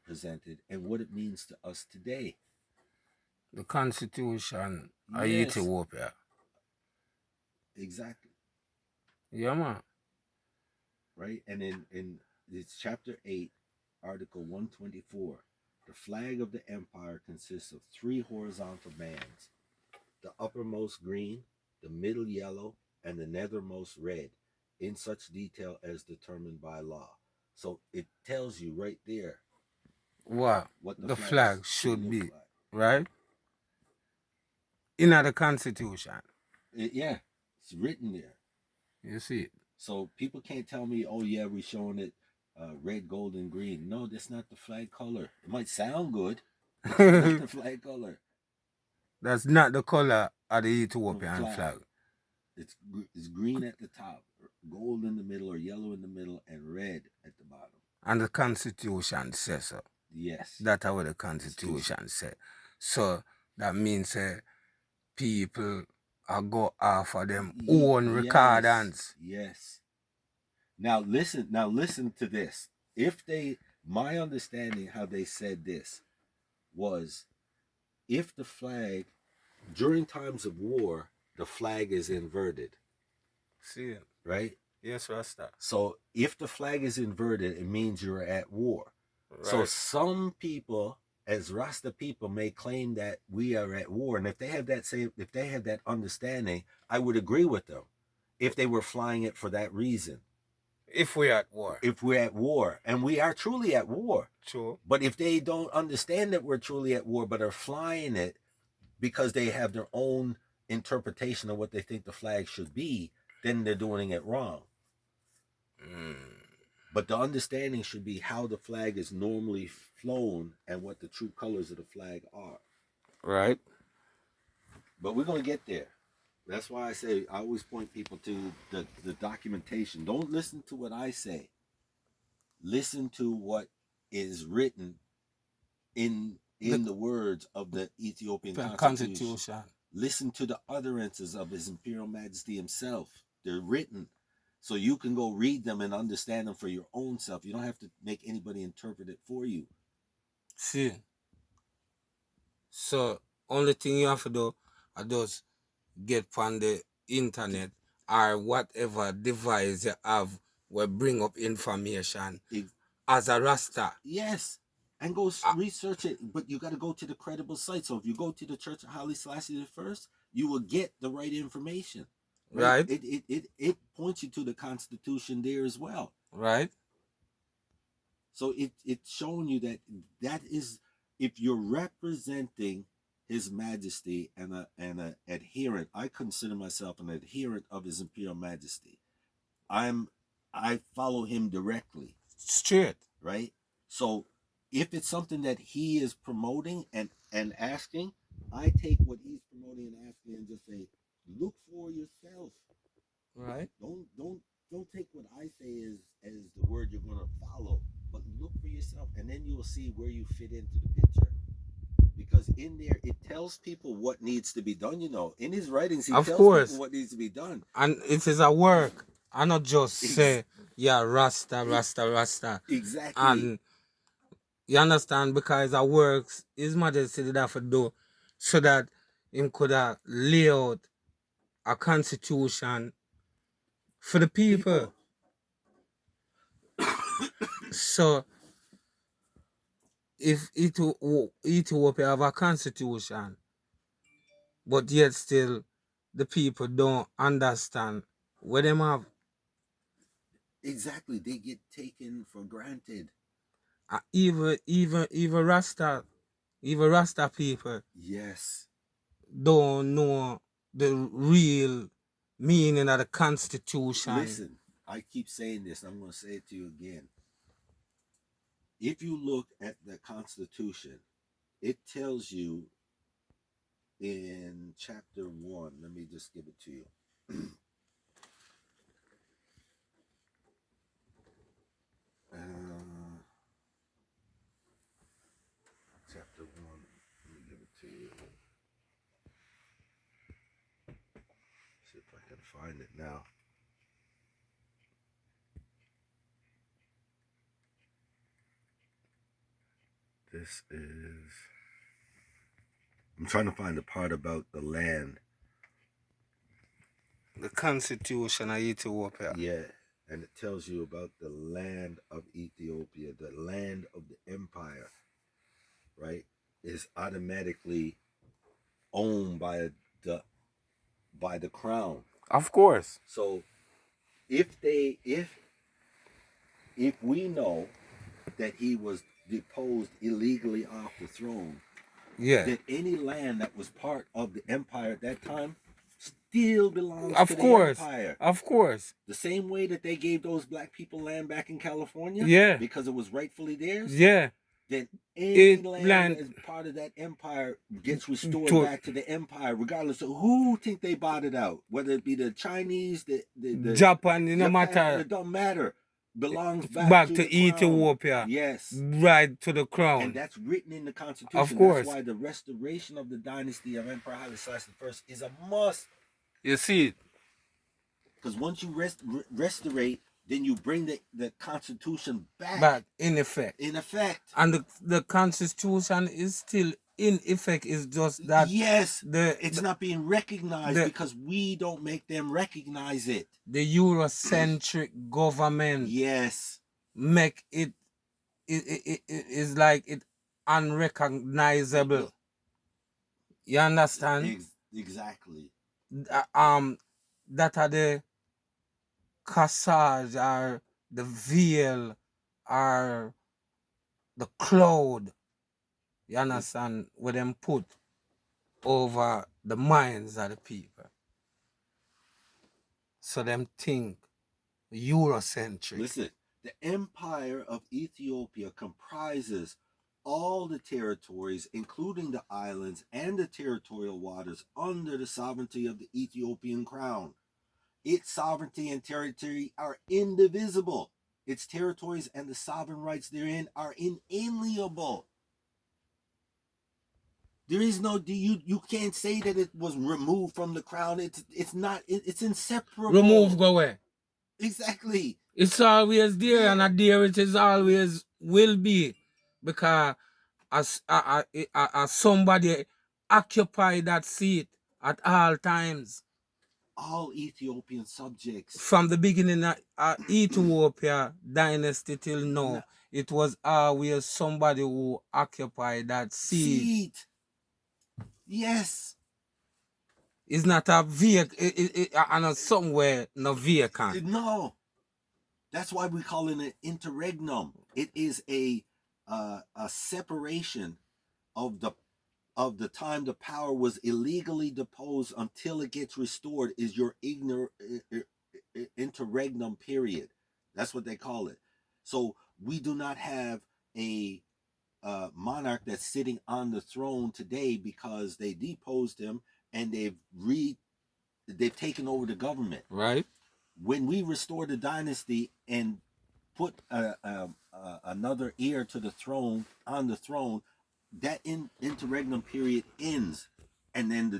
represented and what it means to us today. The Constitution of Yes, Ethiopia. exactly. Yeah, man. Right? And in it's chapter 8, article 124. The flag of the empire consists of three horizontal bands, the uppermost green, the middle yellow, and the nethermost red, in such detail as determined by law. So it tells you right there What what the the flags flag should should look be, like. right? In the Constitution. Yeah, it's written there. You see So people can't tell me, oh yeah, we're showing it red, gold, and green. No, that's not the flag color. It might sound good, but it's not it? the flag color. That's not the color of the Ethiopian Flag. flag. It's green at the top, gold in the middle, or yellow in the middle, and red at the bottom. And the Constitution says so. Yes. That's what the Constitution says. So that means people are go off of them own recordings. Yes. Now listen to this. My understanding how they said this was, if the flag during times of war, the flag is inverted. See, right? Yes, Rasta. So if the flag is inverted, it means you're at war. Right. So some people, as Rasta people, may claim that we are at war, and if they have that understanding, I would agree with them. If they were flying it for that reason, if we're at war, and we are truly at war, true. But if they don't understand that we're truly at war, but are flying it because they have their own interpretation of what they think the flag should be, then they're doing it wrong. But the understanding should be how the flag is normally flown and what the true colors of the flag are. Right. But we're going to get there. That's why I always point people to the documentation. Don't listen to what I say. Listen to what is written in the words of the Ethiopian Constitution. Listen to the utterances of His Imperial Majesty himself. They're written. So you can go read them and understand them for your own self. You don't have to make anybody interpret it for you. See. So only thing you have to do are just get on the internet or whatever device you have will bring up information as a Rasta. Yes. And go research it. But you got to go to the credible site. So if you go to the Church of Haile Selassie first, you will get the right information. Right? It points you to the Constitution there as well. Right. So it's showing you that is, if you're representing His Majesty and a adherent, I consider myself an adherent of His Imperial Majesty. I follow him directly. Straight. Right? So if it's something that he is promoting and asking, I take what he's promoting and asking and just say, look for yourself. Right. Don't take what I say as the word you're going to follow, but look for yourself, and then you'll see where you fit into the picture. Because in there, it tells people what needs to be done. In his writings, he tells people what needs to be done. And it is a work. I not just say, yeah, Rasta. Exactly. And you understand, because it works, His Majesty did have to do so that him could have lay out a constitution for the people. So if Ethiopia have a constitution, but yet still the people don't understand what them have. Exactly, they get taken for granted. Even Rasta people. Yes. Don't know the real meaning of the Constitution. Listen, I keep saying this, I'm going to say it to you again. If you look at the Constitution, it tells you in chapter 1, let me just give it to you. Chapter 1, let me give it to you. See if I can find it now. This is. I'm trying to find the part about the land. The Constitution of Ethiopia. Yeah, and it tells you about the land of Ethiopia, the land of the empire, right? Is automatically owned by the crown. Of course. So if we know that he was deposed illegally off the throne, Yeah. that any land that was part of the empire at that time still belongs Of to course. the empire. Of course. The same way that they gave those black people land back in California, Yeah. because it was rightfully theirs. Yeah. Then any It land land- that is part of that empire gets restored To- back to the empire, regardless of who think they bought it out. Whether it be the Chinese, the Japan, no Japan, matter. it don't matter. Belongs Back to to the crown. Ethiopia. Yes. Right to the crown. And that's written in the Constitution. Of course. That's why the restoration of the dynasty of Emperor Haile Selassie I is a must. You see it? Because once you restaurate, then you bring the Constitution Back in effect. in effect. And the Constitution is still in effect. It's just that Yes, it's not being recognized because we don't make them recognize it. The Eurocentric government Yes. make it is like it unrecognizable. You understand? Exactly. That are the cassage or the veil or the cloud, you understand, where them put over the minds of the people. So them think Eurocentric. Listen, the empire of Ethiopia comprises all the territories, including the islands and the territorial waters, under the sovereignty of the Ethiopian crown. Its sovereignty and territory are indivisible. Its territories and the sovereign rights therein are inalienable. There is no you can't say that it was removed from the crown. It's not. It's inseparable. Remove go away. Exactly. It's always there, and there it is always will be, because as somebody occupy that seat at all times. All Ethiopian subjects. From the beginning of Ethiopia dynasty till now, it was always somebody who occupied that seat. Yes. It's not a vehicle, and somewhere no vehicle. No. That's why we call it an interregnum. It is a separation of the time the power was illegally deposed until it gets restored is your interregnum period. That's what they call it. So we do not have a monarch that's sitting on the throne today because they deposed him and they've taken over the government. Right. When we restore the dynasty and put another heir to the throne on the throne, that interregnum period ends, and then the